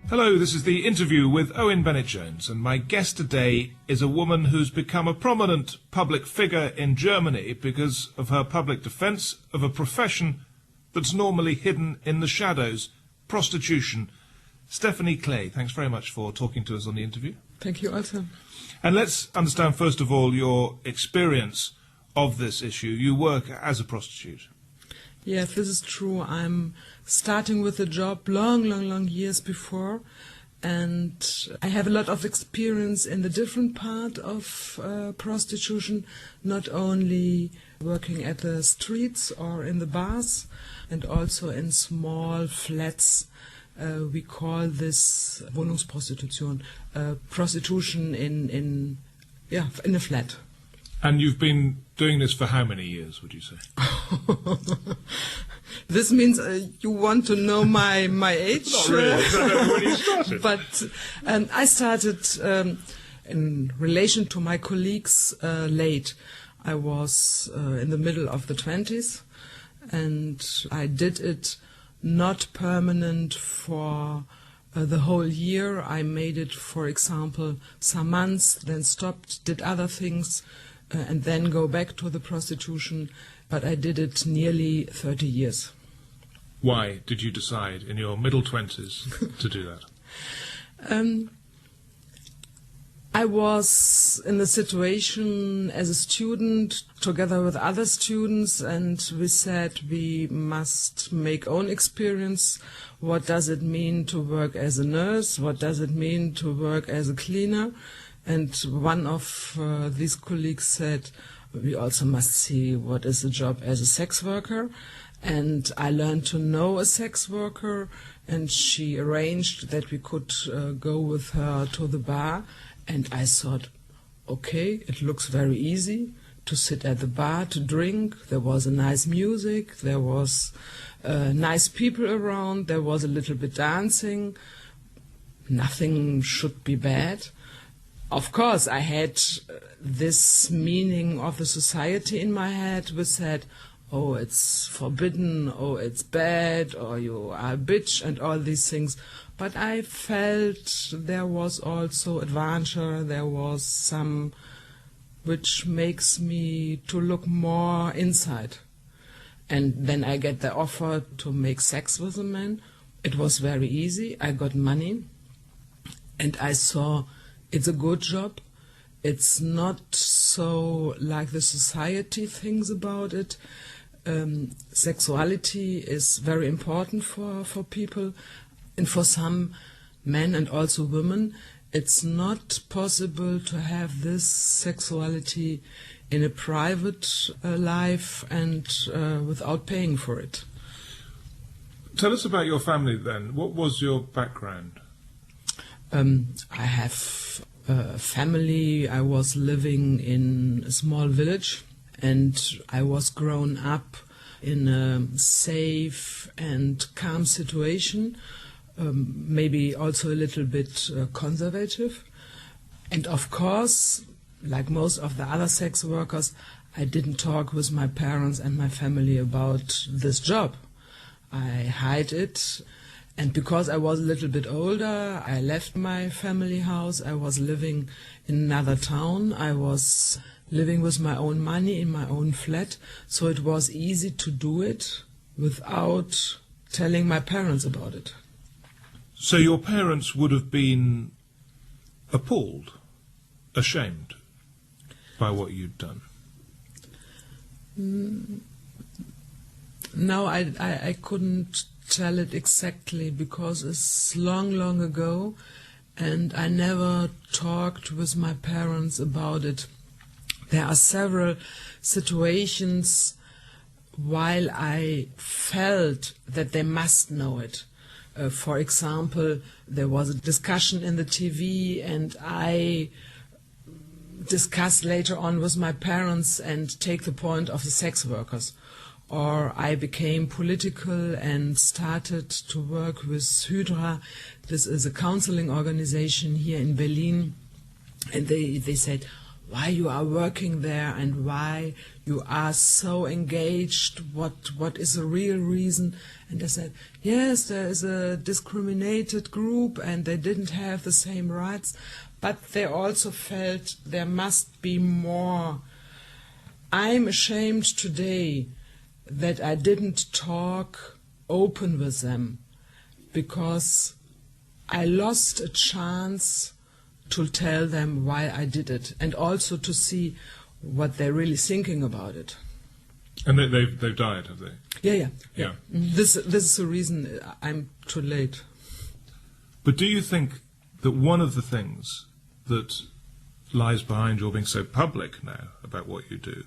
Hello, this is the interview with Owen Bennett-Jones, and my guest today is a woman who's become a prominent public figure in Germany because of her public defence of a profession that's normally hidden in the shadows, prostitution. Stephanie Klee, thanks very much for talking to us on the interview. Thank you also. And let's understand first of all your experience of this issue. You work as a prostitute. Yes, this is true. I'm starting with the job long years before, and I have a lot of experience in the different part of prostitution, not only working at the streets or in the bars, and also in small flats. We call this Wohnungsprostitution, prostitution in a flat. And you've been doing this for how many years, would you say? This means you want to know my age? Not really. I don't know when you started. But I started in relation to my colleagues late. I was in the middle of the 20s, and I did it not permanent for the whole year. I made it, for example, some months, then stopped, did other things, and then go back to the prostitution. But I did it nearly 30 years. Why did you decide in your middle 20s to do that? I was in the situation as a student together with other students, and we said we must make own experience. What does it mean to work as a nurse? What does it mean to work as a cleaner? And one of these colleagues said, we also must see what is a job as a sex worker. And I learned to know a sex worker, and she arranged that we could go with her to the bar. And I thought, okay, it looks very easy to sit at the bar, to drink. There was a nice music, there was nice people around, there was a little bit dancing. Nothing should be bad. Of course, I had this meaning of the society in my head, which said, oh, it's forbidden, oh, it's bad, or you are a bitch, and all these things. But I felt there was also adventure, there was some which makes me to look more inside. And then I get the offer to make sex with a man. It was very easy. I got money, and I saw it's a good job. It's not so like the society thinks about it. Sexuality is very important for people, and for some men and also women, it's not possible to have this sexuality in a private life and without paying for it. Tell us about your family then. What was your background? I have a family. I was living in a small village, and I was grown up in a safe and calm situation, maybe also a little bit conservative. And of course, like most of the other sex workers, I didn't talk with my parents and my family about this job. I hid it. And because I was a little bit older, I left my family house. I was living in another town. I was living with my own money in my own flat. So it was easy to do it without telling my parents about it. So your parents would have been appalled, ashamed by what you'd done? No, I couldn't tell it exactly because it's long ago, and I never talked with my parents about it. There are several situations while I felt that they must know it. For example, there was a discussion in the TV, and I discussed later on with my parents and take the point of the sex workers. Or I became political and started to work with Hydra. This is a counseling organization here in Berlin. And they said, why you are working there and why you are so engaged, what is the real reason? And I said, yes, there is a discriminated group and they didn't have the same rights, but they also felt there must be more. I'm ashamed today that I didn't talk open with them, because I lost a chance to tell them why I did it, and also to see what they're really thinking about it. And they've died, have they? Yeah. Yeah. This is the reason I'm too late. But do you think that one of the things that lies behind your being so public now about what you do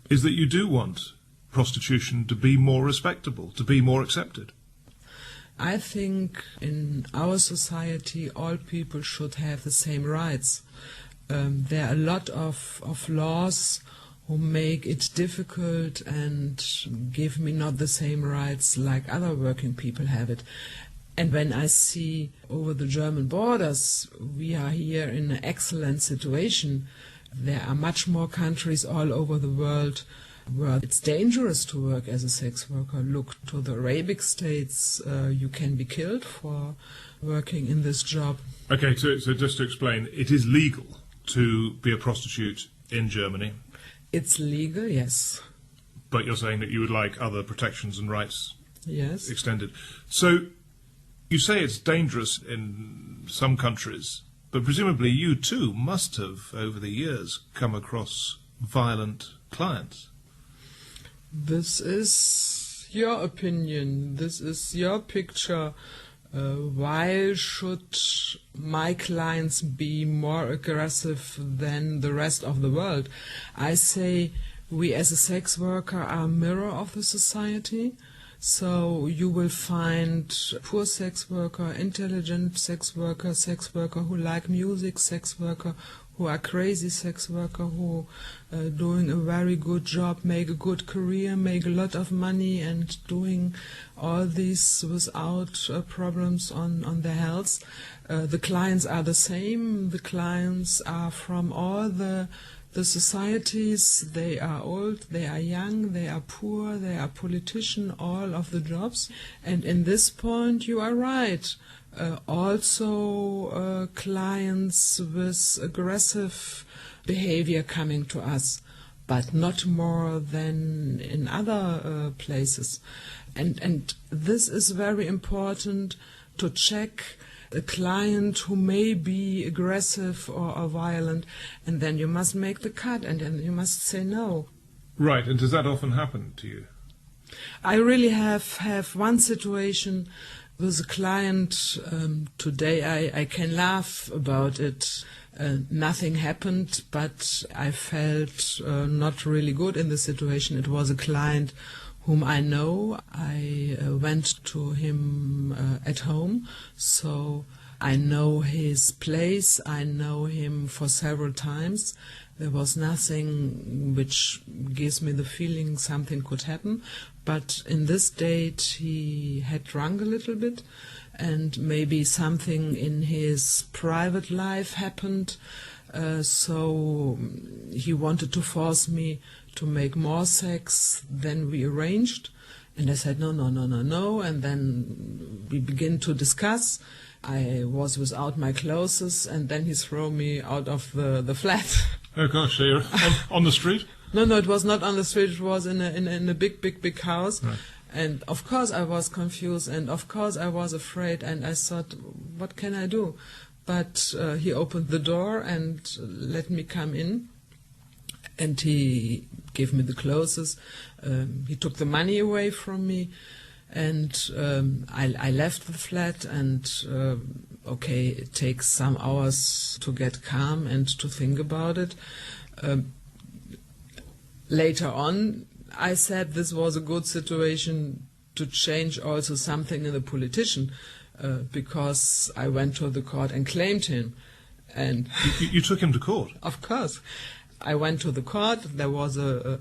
is that you do want prostitution to be more respectable, to be more accepted? I think in our society all people should have the same rights. There are a lot of laws who make it difficult and give me not the same rights like other working people have it. And when I see over the German borders, we are here in an excellent situation. There are much more countries all over the world where it's dangerous to work as a sex worker. Look to the Arabic states, you can be killed for working in this job. Okay, so just to explain, it is legal to be a prostitute in Germany? It's legal, yes. But you're saying that you would like other protections and rights Yes. extended. So you say it's dangerous in some countries, but presumably you too must have, over the years, come across violent clients. This is your opinion. This is your picture. Why should my clients be more aggressive than the rest of the world? I say we as a sex worker are a mirror of the society. So you will find poor sex worker, intelligent sex worker who like music, sex worker who are crazy sex worker, who are doing a very good job, make a good career, make a lot of money, and doing all this without problems on their health. The clients are the same. The clients are from all the societies. They are old, they are young, they are poor, they are politicians, all of the jobs. And in this point you are right. Also clients with aggressive behavior coming to us, but not more than in other places. And this is very important to check a client who may be aggressive or violent, and then you must make the cut, and then you must say no. Right, and does that often happen to you? I really have one situation with a client. Today I can laugh about it. Nothing happened, but I felt not really good in the situation. It was a client whom I know. I went to him at home, so I know his place. I know him for several times. There was nothing which gives me the feeling something could happen, but in this date he had drunk a little bit, and maybe something in his private life happened, so he wanted to force me to make more sex than we arranged. And I said, no, and then we begin to discuss. I was without my clothes, and then he threw me out of the flat. Oh gosh, so you're on the street? No, it was not on the street, it was in a big house. Right. And of course I was confused, and of course I was afraid, and I thought, what can I do? But he opened the door and let me come in, and he gave me the clothes. He took the money away from me, and I left the flat, and okay, it takes some hours to get calm and to think about it. Later on, I said this was a good situation to change also something in the politician, because I went to the court and claimed him. And you took him to court? Of course. I went to the court. There was a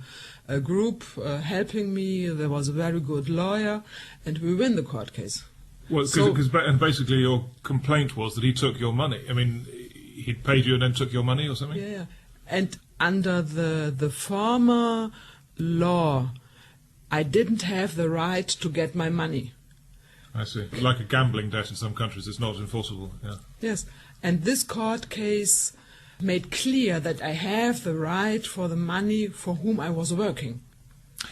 group helping me. There was a very good lawyer, and we win the court case. Well, and basically your complaint was that he took your money. I mean, he'd paid you and then took your money or something? Yeah. And under the former law, I didn't have the right to get my money. I see. Like a gambling debt in some countries, it's not enforceable. Yeah. Yes. And this court case made clear that I have the right for the money for whom I was working.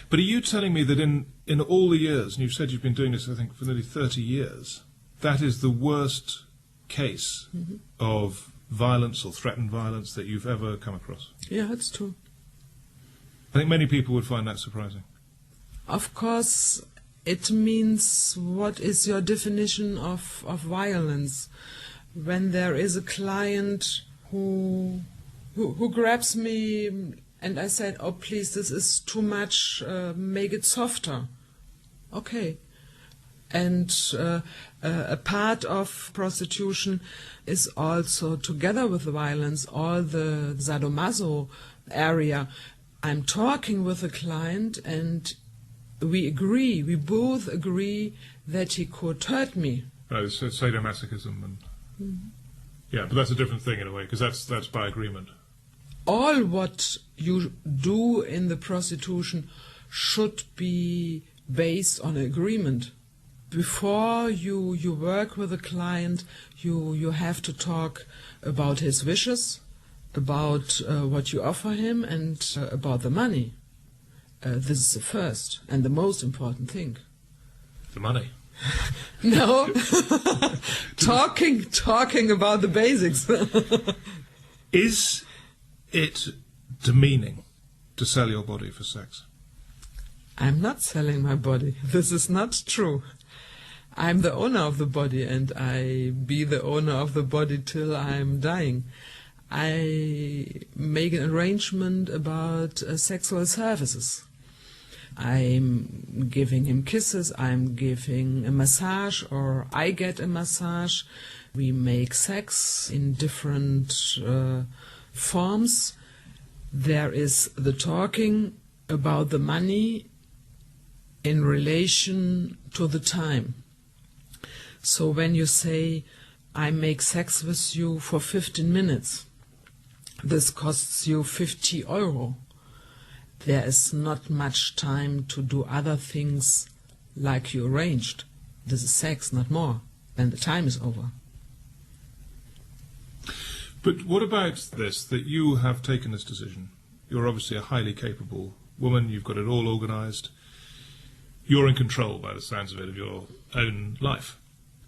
But are you telling me that in all the years, and you've said you've been doing this, I think, for nearly 30 years, that is the worst case of violence or threatened violence that you've ever come across? Yeah, it's true. I think many people would find that surprising. Of course, it means what is your definition of violence? When there is a client who grabs me and I said, oh please, this is too much, make it softer. Okay. And a part of prostitution is also, together with the violence, all the sadomaso area. I'm talking with a client and we both agree that he could hurt me. Right, it's sadomasochism. And yeah, but that's a different thing in a way, because that's by agreement. All what you do in the prostitution should be based on agreement. Before you work with a client, you have to talk about his wishes, about what you offer him, and about the money. This is the first and the most important thing. The money? No, talking about the basics. Is it demeaning to sell your body for sex? I'm not selling my body. This is not true. I'm the owner of the body, and I be the owner of the body till I'm dying. I make an arrangement about sexual services. I'm giving him kisses, I'm giving a massage, or I get a massage. We make sex in different forms. There is the talking about the money in relation to the time. So when you say, I make sex with you for 15 minutes, this costs you 50 euro. There is not much time to do other things like you arranged. This is sex, not more. Then the time is over. But what about this, that you have taken this decision? You're obviously a highly capable woman, you've got it all organised. You're in control, by the sounds of it, of your own life.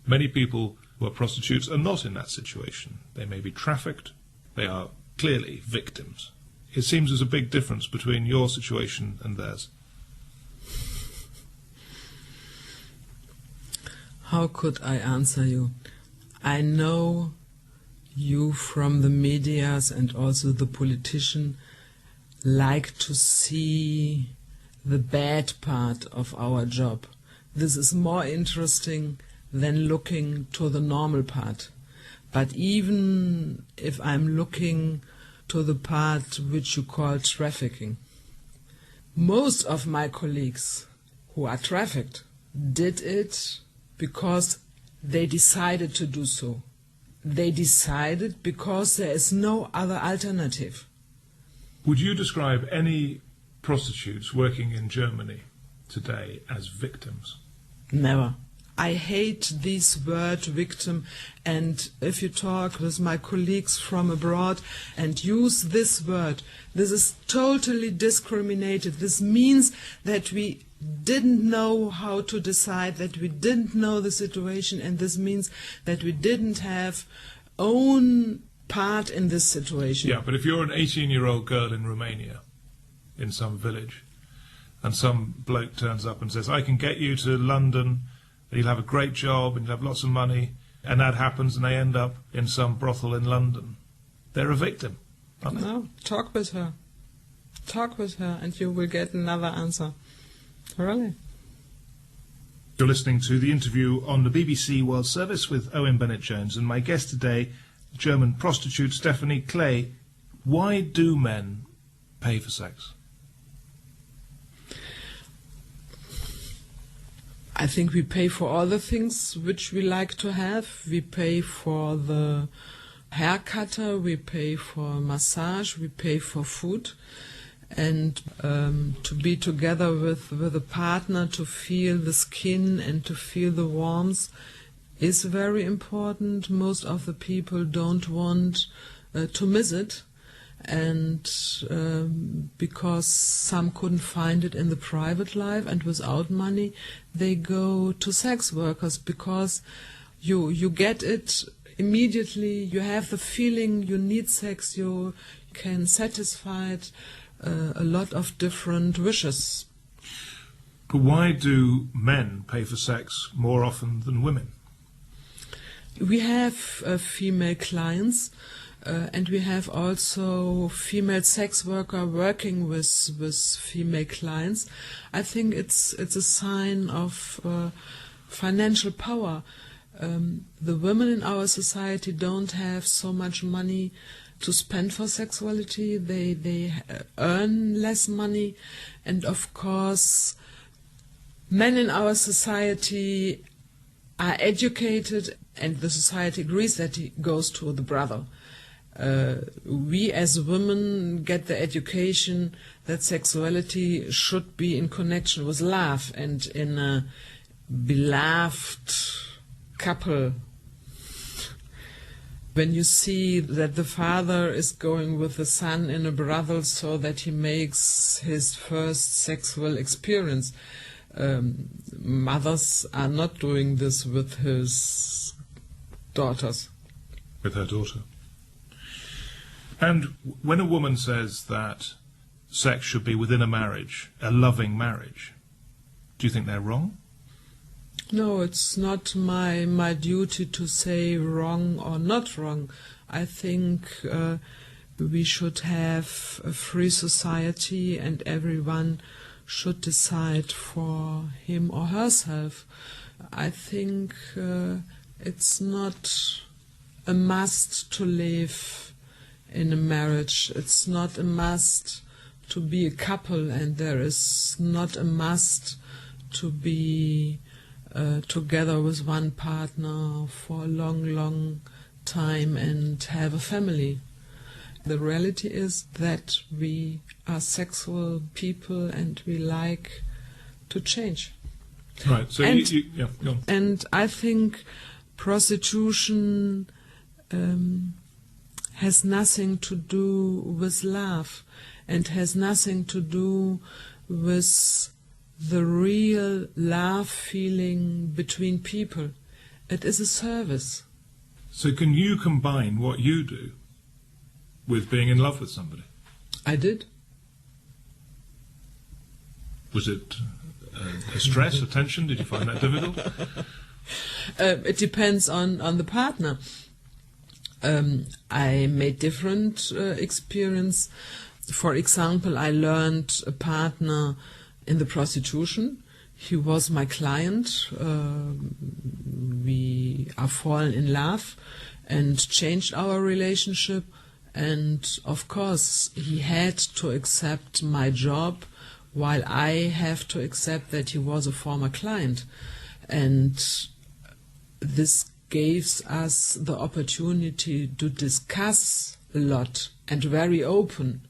Many people who are prostitutes are not in that situation. They may be trafficked. They are clearly victims. It seems there's a big difference between your situation and theirs. How could I answer you? I know you from the medias and also the politician like to see the bad part of our job. This is more interesting than looking to the normal part. But even if I'm looking to the part which you call trafficking, most of my colleagues who are trafficked did it because they decided to do so. They decided because there is no other alternative. Would you describe any prostitutes working in Germany today as victims? Never. I hate this word victim, and if you talk with my colleagues from abroad and use this word, this is totally discriminated. This means that we didn't know how to decide, that we didn't know the situation, and this means that we didn't have own part in this situation. Yeah, but if you're an 18-year-old girl in Romania, in some village, and some bloke turns up and says, I can get you to London, you'll have a great job and you'll have lots of money, and that happens and they end up in some brothel in London, they're a victim, aren't they? No, talk with her. Talk with her and you will get another answer. Really? You're listening to the interview on the BBC World Service with Owen Bennett-Jones, and my guest today, German prostitute Stephanie Klee. Why do men pay for sex? I think we pay for all the things which we like to have. We pay for the haircutter, we pay for massage, we pay for food. And to be together with a partner, to feel the skin and to feel the warmth is very important. Most of the people don't want to miss it. And because some couldn't find it in the private life and without money, they go to sex workers because you get it immediately. You have the feeling you need sex, you can satisfy it. A lot of different wishes. But why do men pay for sex more often than women? We have female clients, and we have also female sex worker working with female clients. I think it's a sign of financial power. The women in our society don't have so much money to spend for sexuality. They earn less money, and of course men in our society are educated and the society agrees that it goes to the brother. We as women get the education that sexuality should be in connection with love and in a beloved couple. When you see that the father is going with the son in a brothel so that he makes his first sexual experience, mothers are not doing this with his daughters. With her daughter. And when a woman says that sex should be within a marriage, a loving marriage, do you think they're wrong? No, it's not my duty to say wrong or not wrong. I think we should have a free society and everyone should decide for him or herself. I think it's not a must to live in a marriage. It's not a must to be a couple, and there is not a must to be together with one partner for a long time and have a family. The reality is that we are sexual people and we like to change. Right, so and, yeah, go on. And I think prostitution has nothing to do with love and has nothing to do with the real love feeling between people. It is a service. So can you combine what you do with being in love with somebody? I did. Was it a stress, a tension? Did you find that difficult? It depends on the partner. I made different experience. For example, I learned a partner in the prostitution. He was my client. We are fallen in love and changed our relationship. And of course, he had to accept my job while I have to accept that he was a former client. And this gives us the opportunity to discuss a lot and very open.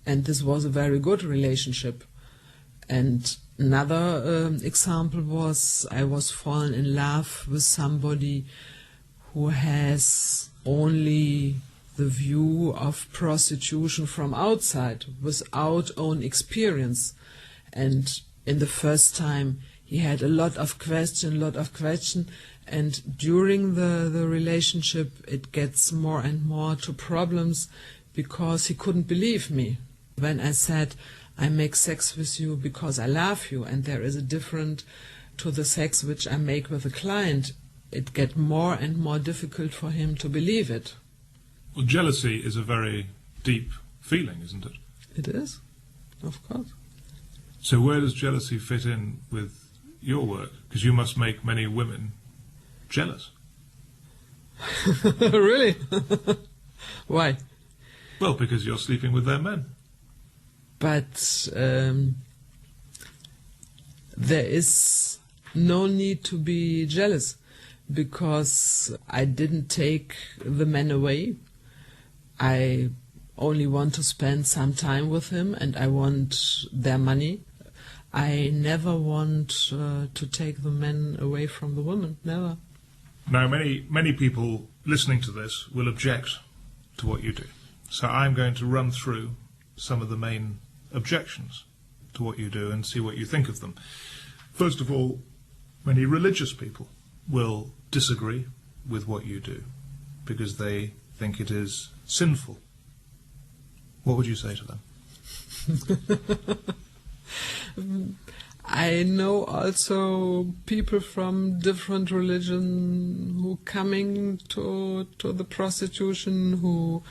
And this was a very good relationship. And another example was I was fallen in love with somebody who has only the view of prostitution from outside without own experience. And in the first time he had a lot of question, and during the relationship it gets more and more to problems because he couldn't believe me. When I said, I make sex with you because I love you, and there is a difference to the sex which I make with a client, it gets more and more difficult for him to believe it. Well, jealousy is a very deep feeling, isn't it? It is, of course. So where does jealousy fit in with your work? Because you must make many women jealous. Really? Why? Well, because you're sleeping with their men. But there is no need to be jealous. because I didn't take the man away. I only want to spend some time with him, and I want their money. I never want to take the men away from the women, never. Now, many people listening to this will object to what you do. So I'm going to run through some of the main objections to what you do and see what you think of them. First of all, many religious people will disagree with what you do because they think it is sinful. What would you say to them? I know also people from different religion who coming to the prostitution, who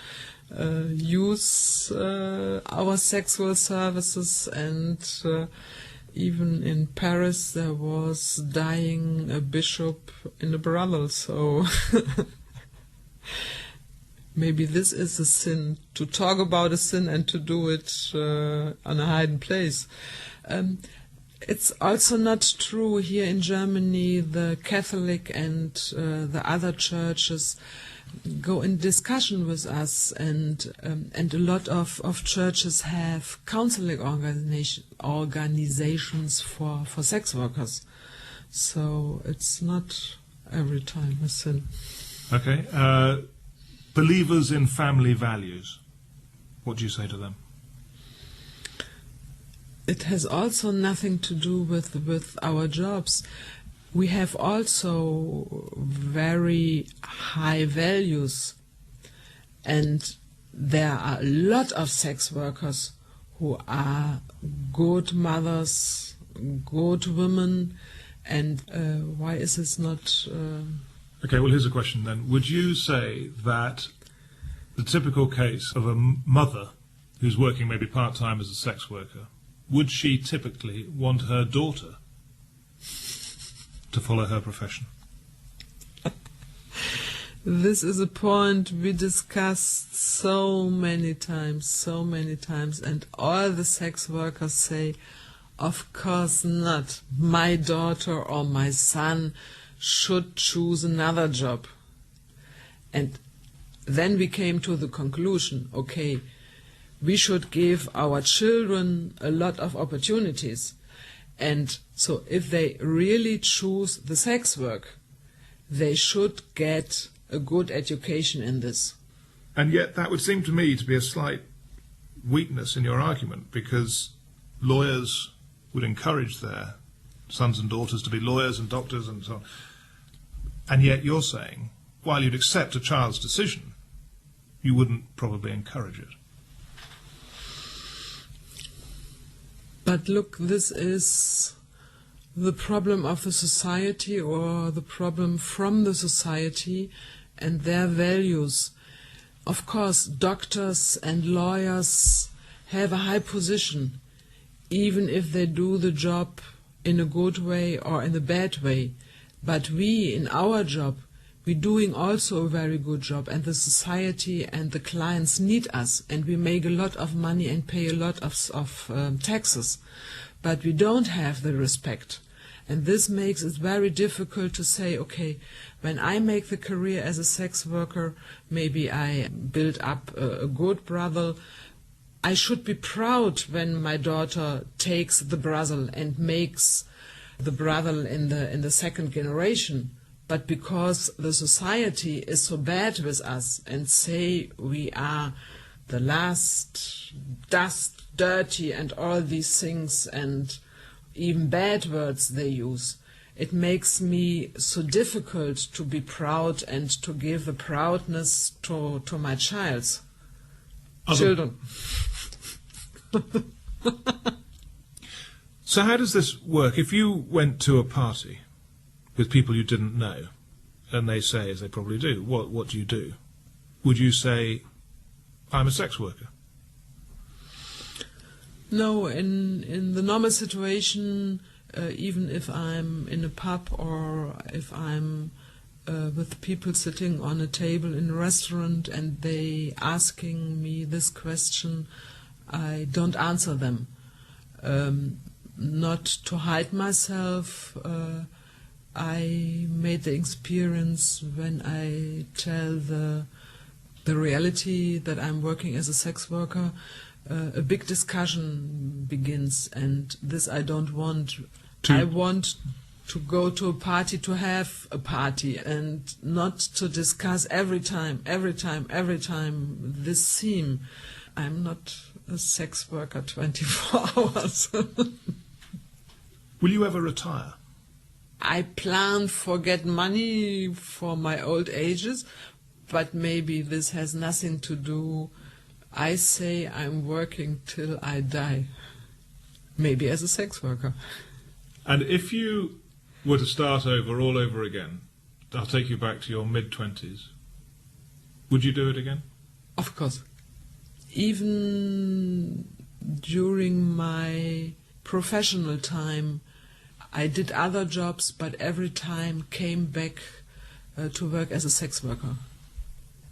use our sexual services, and even in Paris there was dying a bishop in a brothel, so maybe this is a sin, to talk about a sin and to do it on a hidden place. It's also not true here in Germany. The Catholic and the other churches go in discussion with us, and a lot of churches have counseling organizations for sex workers. So it's not every time a sin. Okay. Believers in family values, what do you say to them? It has also nothing to do with our jobs. We have also very high values, and there are a lot of sex workers who are good mothers, good women, and why is this not... Okay, well, here's a question then. Would you say that the typical case of a mother who's working maybe part-time as a sex worker, would she typically want her daughter to follow her profession? This is a point we discussed so many times, and all the sex workers say, of course not. My daughter or my son should choose another job. And then we came to the conclusion, okay, we should give our children a lot of opportunities. And so if they really choose the sex work, they should get a good education in this. And yet that would seem to me to be a slight weakness in your argument, because lawyers would encourage their sons and daughters to be lawyers and doctors and so on. And yet you're saying, while you'd accept a child's decision, you wouldn't probably encourage it. But look, this is the problem of the society, or the problem from the society and their values. Of course, doctors and lawyers have a high position, even if they do the job in a good way or in a bad way. But we, in our job, we're doing also a very good job, and the society and the clients need us, and we make a lot of money and pay a lot of taxes. But we don't have the respect. And this makes it very difficult to say, okay, when I make the career as a sex worker, maybe I build up a good brothel. I should be proud when my daughter takes the brothel and makes the brothel in the second generation. But because the society is so bad with us and say we are the last dust, dirty, and all these things, and even bad words they use, it makes me so difficult to be proud and to give the proudness to my children. So how does this work? If you went to a party with people you didn't know, and they say, as they probably do, what do you do? Would you say, I'm a sex worker? No, in the normal situation, even if I'm in a pub or if I'm with people sitting on a table in a restaurant and they asking me this question, I don't answer them. Not to hide myself, I made the experience when I tell the reality that I'm working as a sex worker, a big discussion begins, and this I don't want. I want to go to a party to have a party and not to discuss every time this theme. I'm not a sex worker 24 hours. Will you ever retire? I plan for get money for my old ages, but maybe this has nothing to do. I say I'm working till I die, maybe as a sex worker. And if you were to start over all over again, I'll take you back to your mid-20s, would you do it again? Of course. Even during my professional time, I did other jobs, but every time came back to work as a sex worker.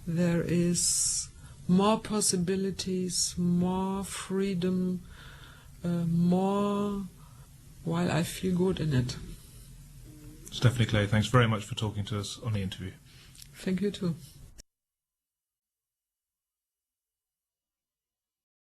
There is more possibilities, more freedom, more, while I feel good in it. Stephanie Klee, thanks very much for talking to us on the interview. Thank you too.